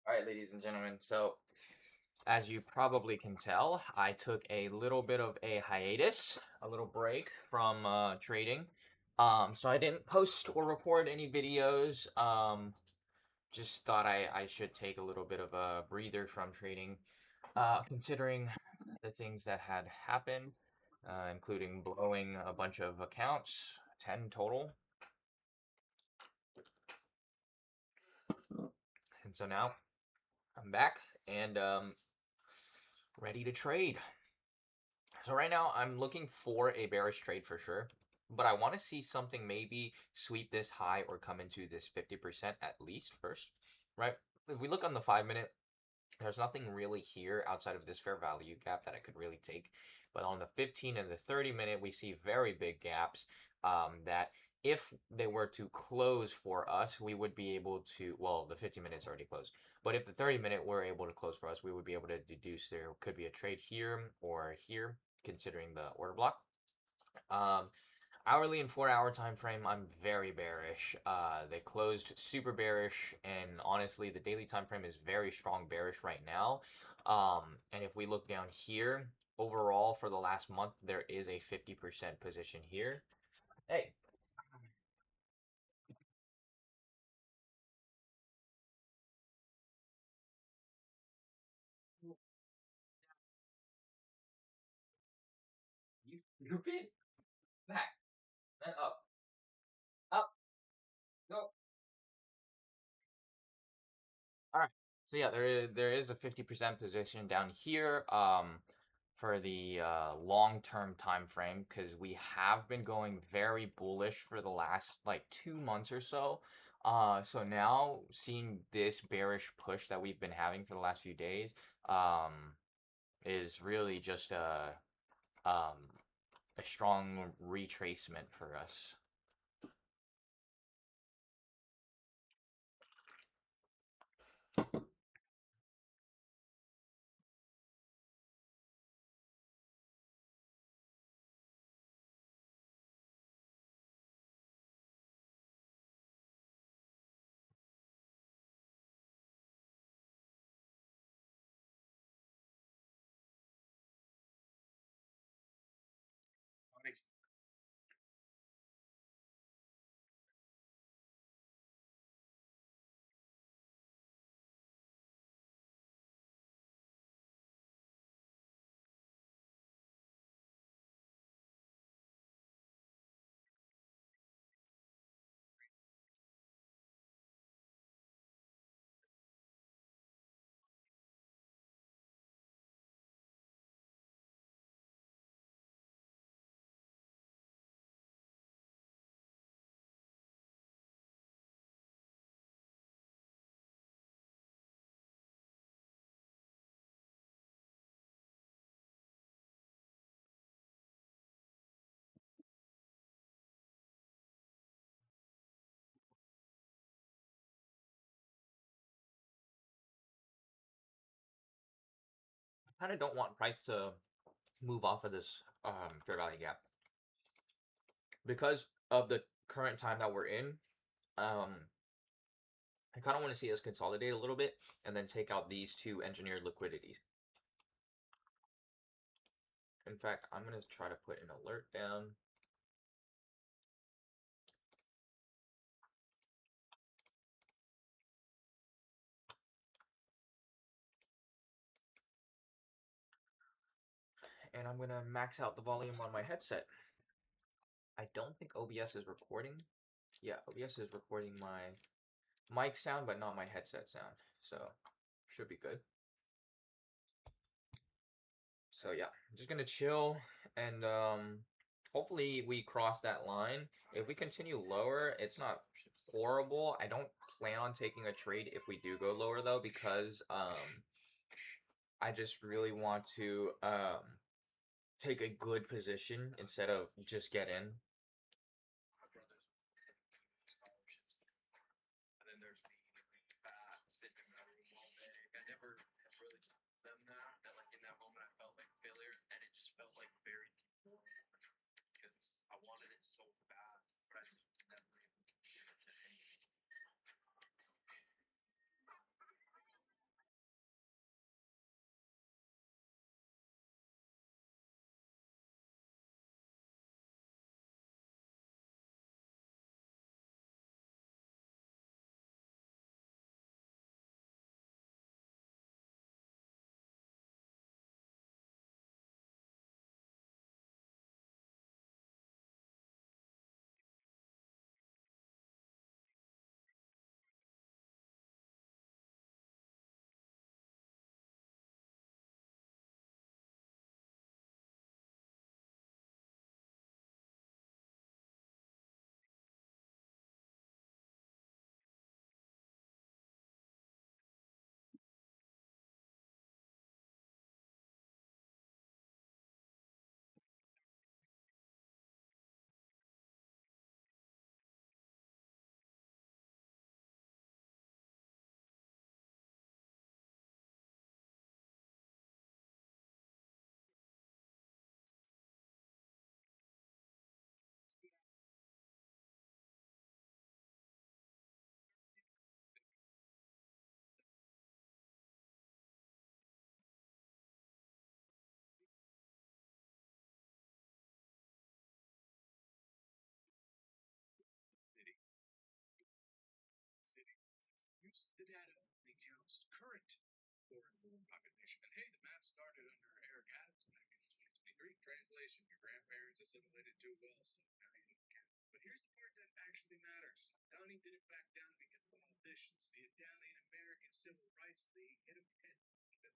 All right, ladies and gentlemen. So, as you probably can tell, I took a little bit of a hiatus, a little break from trading. So I didn't post or record any videos. Just thought I should take a little bit of a breather from trading, considering the things that had happened, including blowing a bunch of accounts, 10 total. And so now I'm back and ready to trade. So right now I'm looking for a bearish trade for sure, but I want to see something maybe sweep this high or come into this 50% at least first, right? If we look on the 5 minute, there's nothing really here outside of this fair value gap that I could really take. But on the 15 and the 30 minute, we see very big gaps that if they were to close for us, we would be able to, well, the 50 minutes already closed. But if the 30 minute were able to close for us, we would be able to deduce there could be a trade here or here, considering the order block. Hourly and 4 hour time frame, I'm very bearish. They closed super bearish, and honestly, the daily time frame is very strong bearish right now. And if we look down here, overall for the last month, there is a 50% position here. Hey, you repeat back, then up, up, go. All right. So yeah, there is a 50% position down here for the long-term time frame because we have been going very bullish for the last like 2 months or so. So now seeing this bearish push that we've been having for the last few days is really just um a strong retracement for us. I kind of don't want price to move off of this fair value gap because of the current time that we're in. Um, I kind of want to see us consolidate a little bit and then take out these two engineered liquidities. In fact, I'm going to try to put an alert down. And I'm going to max out the volume on my headset. I don't think OBS is recording. Yeah, OBS is recording my mic sound, but not my headset sound. So, should be good. So yeah, I'm just gonna chill and hopefully we cross that line. If we continue lower, it's not horrible. I don't plan on taking a trade if we do go lower though, because I just really want to take a good position instead of just get in. population. And hey, the map started under Eric Adams back in 2023. Translation: your grandparents assimilated too well, so now you don't count. But here's the part that actually matters. Downey didn't back down because politicians. The Italian American Civil Rights League hit him hit.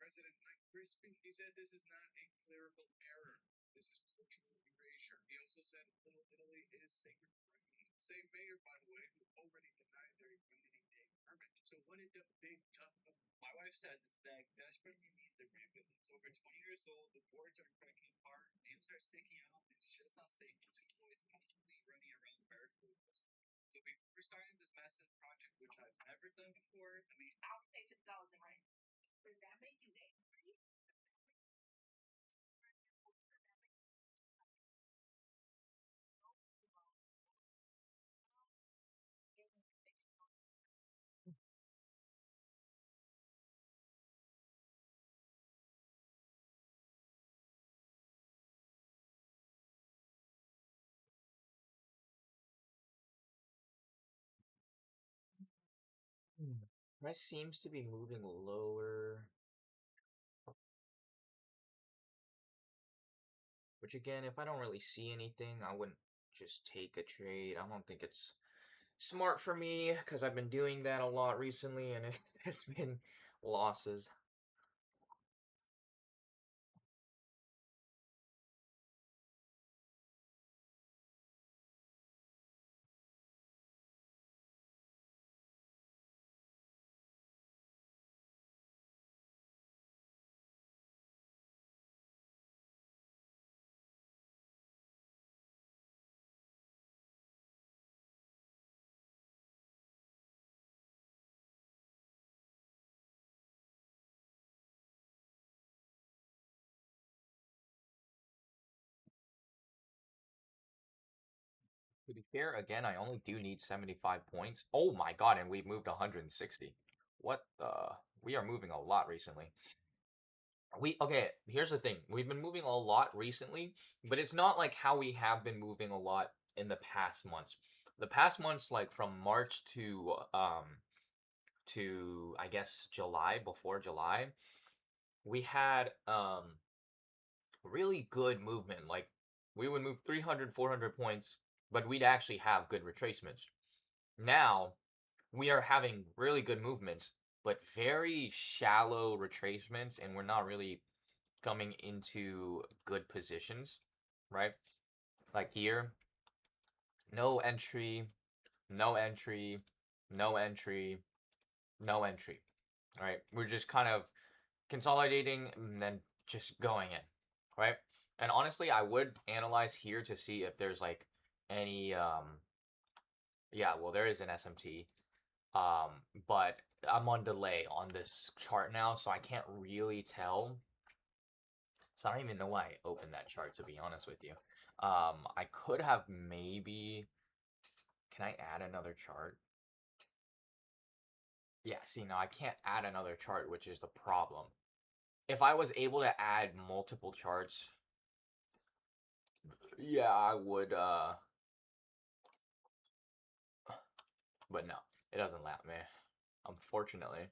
President Mike Crispy, he said this is not a clerical error. This is cultural erasure. He also said Little Italy is sacred to me. Same mayor, by the way, who already denied their Unity Day permit. So what did the big tough my wife said is that desperately need the rebuild. It's over 20 years old, the boards are cracking apart, nails are sticking out, it's just not safe for two boys constantly running around barefootless. So before starting this massive project, which I've never done before, I mean, I would say $50 in rent. Does that make you angry? Price seems to be moving lower. Which again, if I don't really see anything, I wouldn't just take a trade. I don't think it's smart for me because I've been doing that a lot recently and it has been losses. To be fair, again, I only do need 75 points. Oh my god, and we've moved 160. What the? We are moving a lot recently. Okay, here's the thing. We've been moving a lot recently, but it's not like how we have been moving a lot in the past months. The past months, like from March to I guess July, before July, we had really good movement. Like we would move 300, 400 points, but we'd actually have good retracements. Now, we are having really good movements, but very shallow retracements, and we're not really coming into good positions, right? Like here, no entry, no entry, no entry, no entry. All right, we're just kind of consolidating and then just going in, right? And honestly, I would analyze here to see if there's like any yeah, well there is an SMT. But I'm on delay on this chart now, so I can't really tell. So I don't even know why I opened that chart, to be honest with you. I could have maybe. Can I add another chart? Yeah, see, now I can't add another chart, which is the problem. If I was able to add multiple charts, yeah, I would, but no, it doesn't let me, unfortunately.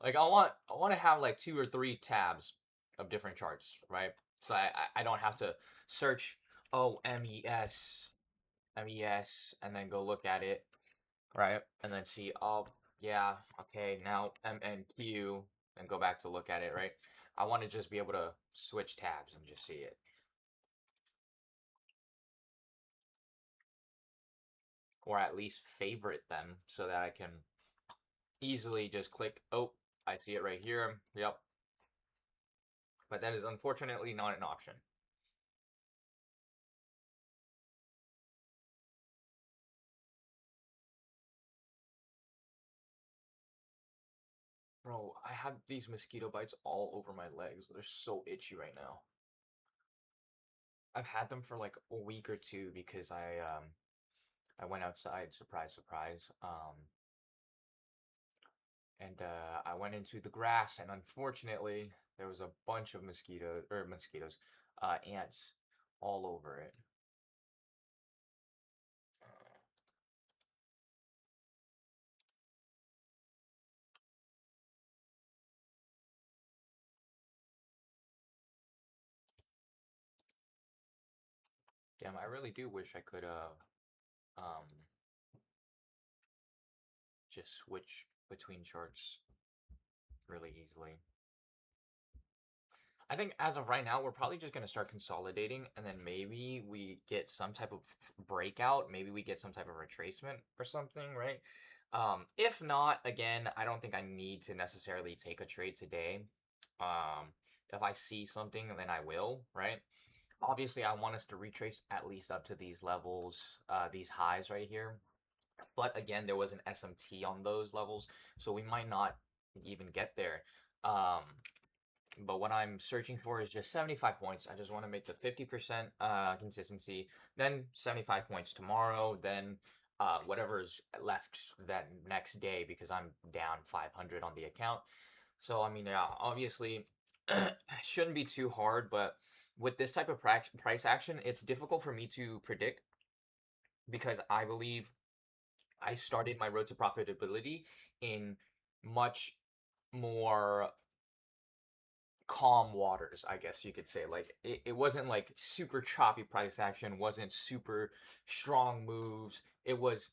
Like, I want to have like 2 or 3 tabs of different charts, right? So I don't have to search, oh, MES, and then go look at it, right? And then see, oh, yeah, okay, now MNQ, and go back to look at it, right? I want to just be able to switch tabs and just see it. Or at least favorite them so that I can easily just click, oh, I see it right here, yep. But that is unfortunately not an option. Bro, I have these mosquito bites all over my legs. They're so itchy right now. I've had them for like a week or two because I went outside, surprise, surprise. And I went into the grass, and unfortunately, there was a bunch of mosquitoes, ants all over it. Damn, I really do wish I could um just switch between charts really easily. I think as of right now, we're probably just going to start consolidating and then maybe we get some type of breakout. Maybe we get some type of retracement or something, right? If not, again, I don't think I need to necessarily take a trade today. If I see something, then I will, right? Obviously, I want us to retrace at least up to these levels, these highs right here. But again, there was an SMT on those levels, so we might not even get there. Um, but what I'm searching for is just 75 points. I just want to make the 50% consistency, then 75 points tomorrow, then whatever's left that next day because I'm down 500 on the account. So, I mean, yeah, obviously, shouldn't be too hard, but with this type of price action, it's difficult for me to predict because I believe I started my road to profitability in much more calm waters, I guess you could say. Like it wasn't like super choppy price action, wasn't super strong moves. It was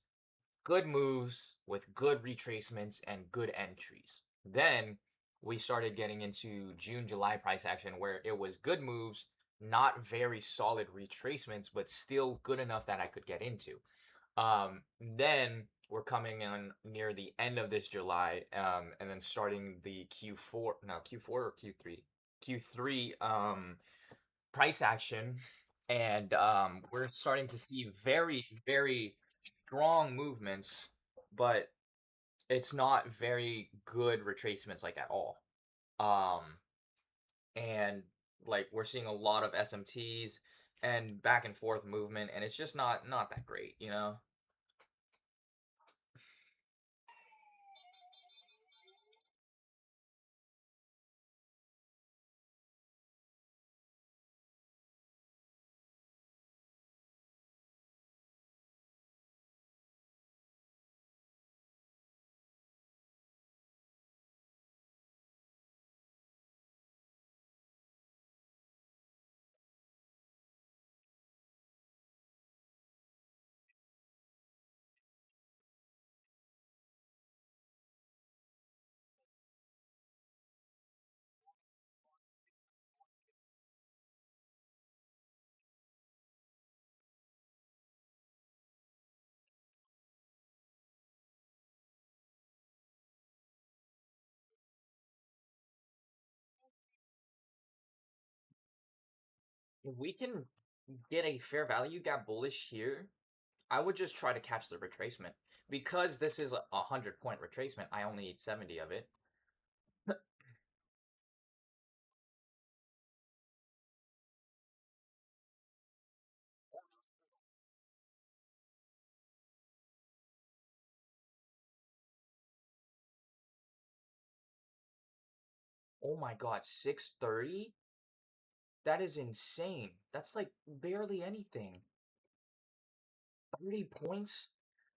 good moves with good retracements and good entries. Then we started getting into June, July price action where it was good moves, not very solid retracements, but still good enough that I could get into. Then we're coming in near the end of this July, and then starting the Q4, no, Q4 or Q3, Q3, price action, and we're starting to see very, very strong movements, but it's not very good retracements like at all. Um, and like we're seeing a lot of SMTs and back and forth movement, and it's just not that great, you know? If we can get a fair value gap bullish here, I would just try to catch the retracement. Because this is a 100-point retracement, I only need 70 of it. Oh my god, 630? That is insane. That's like barely anything. 30 points?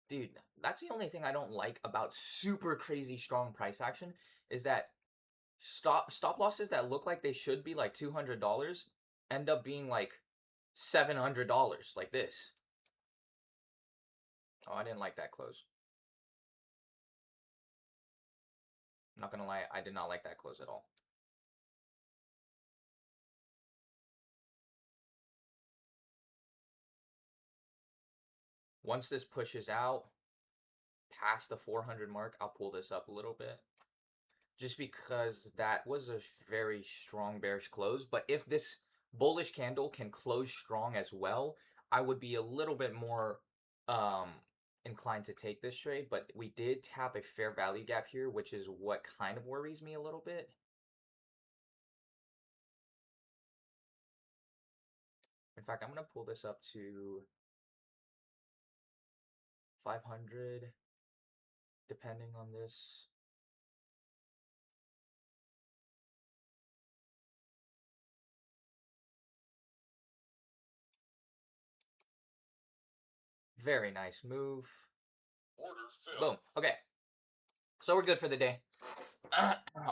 Dude, that's the only thing I don't like about super crazy strong price action is that stop losses that look like they should be like $200 end up being like $700 like this. Oh, I didn't like that close. Not gonna lie, I did not like that close at all. Once this pushes out past the 400 mark, I'll pull this up a little bit. Just because that was a very strong bearish close. But if this bullish candle can close strong as well, I would be a little bit more um, inclined to take this trade. But we did tap a fair value gap here, which is what kind of worries me a little bit. In fact, I'm going to pull this up to 500, depending on this. Very nice move. Boom. Okay. So we're good for the day.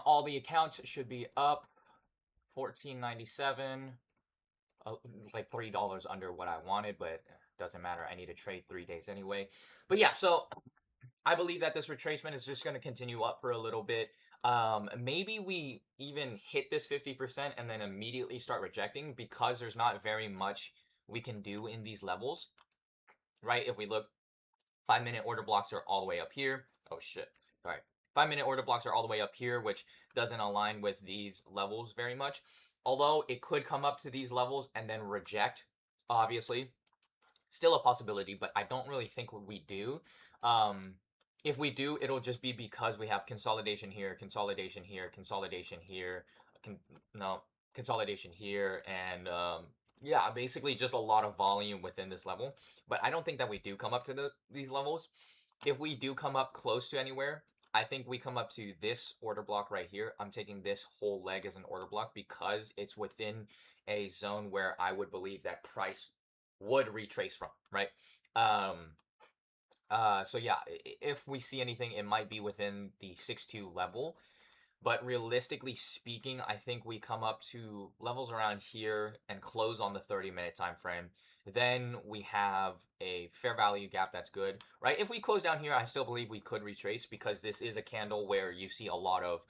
All the accounts should be up 1497. uh, like $3 under what I wanted, but doesn't matter. I need to trade 3 days anyway. But yeah, so I believe that this retracement is just going to continue up for a little bit. Maybe we even hit this 50% and then immediately start rejecting because there's not very much we can do in these levels, right? If we look, 5 minute order blocks are all the way up here. Oh shit. All right. 5 minute order blocks are all the way up here, which doesn't align with these levels very much. Although it could come up to these levels and then reject, obviously. Still a possibility, but I don't really think we do. Um, if we do, it'll just be because we have consolidation here, consolidation here, consolidation here, con- no, consolidation here, and yeah, basically just a lot of volume within this level. But I don't think that we do come up to these levels. If we do come up close to anywhere, I think we come up to this order block right here. I'm taking this whole leg as an order block because it's within a zone where I would believe that price would retrace from, right? Um, so yeah, if we see anything, it might be within the 6-2 level. But realistically speaking, I think we come up to levels around here and close on the 30-minute time frame. Then we have a fair value gap that's good, right? If we close down here, I still believe we could retrace because this is a candle where you see a lot of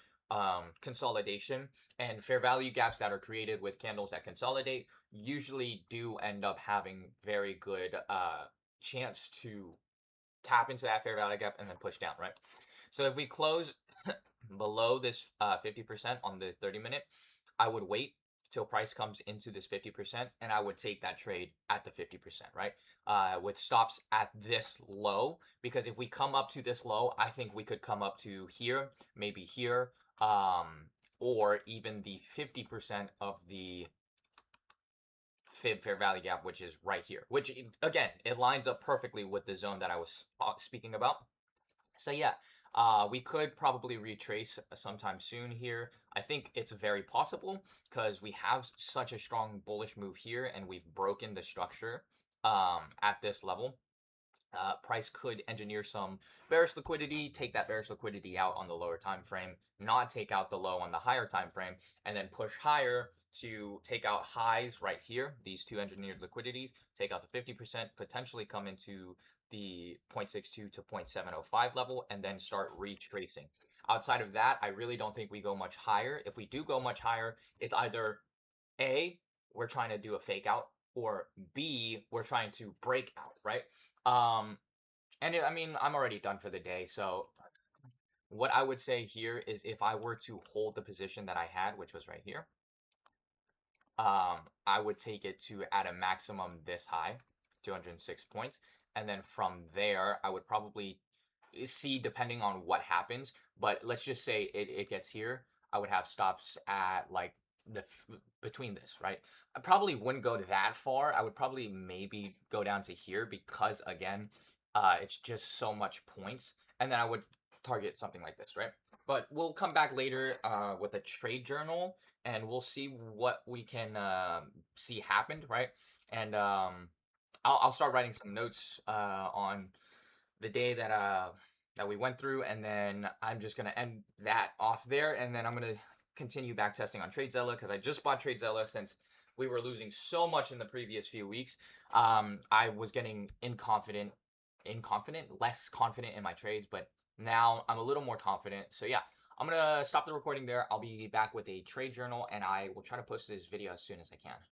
consolidation, and fair value gaps that are created with candles that consolidate usually do end up having very good chance to tap into that fair value gap and then push down, right? So if we close below this 50% on the 30-minute, I would wait till price comes into this 50% and I would take that trade at the 50%, right? With stops at this low, because if we come up to this low, I think we could come up to here, maybe here, or even the 50% of the fib fair value gap, which is right here, which again, it lines up perfectly with the zone that I was speaking about. So yeah, we could probably retrace sometime soon here. I think it's very possible because we have such a strong bullish move here and we've broken the structure at this level. Price could engineer some bearish liquidity, take that bearish liquidity out on the lower time frame, not take out the low on the higher time frame, and then push higher to take out highs right here. These two engineered liquidities, take out the 50%, potentially come into the 0.62 to 0.705 level, and then start retracing. Outside of that, I really don't think we go much higher. If we do go much higher, it's either A, we're trying to do a fake out, or B, we're trying to break out, right? Um, I mean, I'm already done for the day. So what I would say here is if I were to hold the position that I had, which was right here, I would take it to at a maximum this high, 206 points. And then from there, I would probably see depending on what happens. But let's just say it gets here. I would have stops at like between this, right? I probably wouldn't go that far. I would probably maybe go down to here because again, it's just so much points. And then I would target something like this, right? But we'll come back later with a trade journal and we'll see what we can see happened, right? And I'll start writing some notes on the day that we went through, and then I'm just gonna end that off there, and then I'm gonna continue back testing on TradeZella because I just bought TradeZella since we were losing so much in the previous few weeks. I was getting less confident in my trades, but now I'm a little more confident. So yeah, I'm gonna stop the recording there. I'll be back with a trade journal, and I will try to post this video as soon as I can.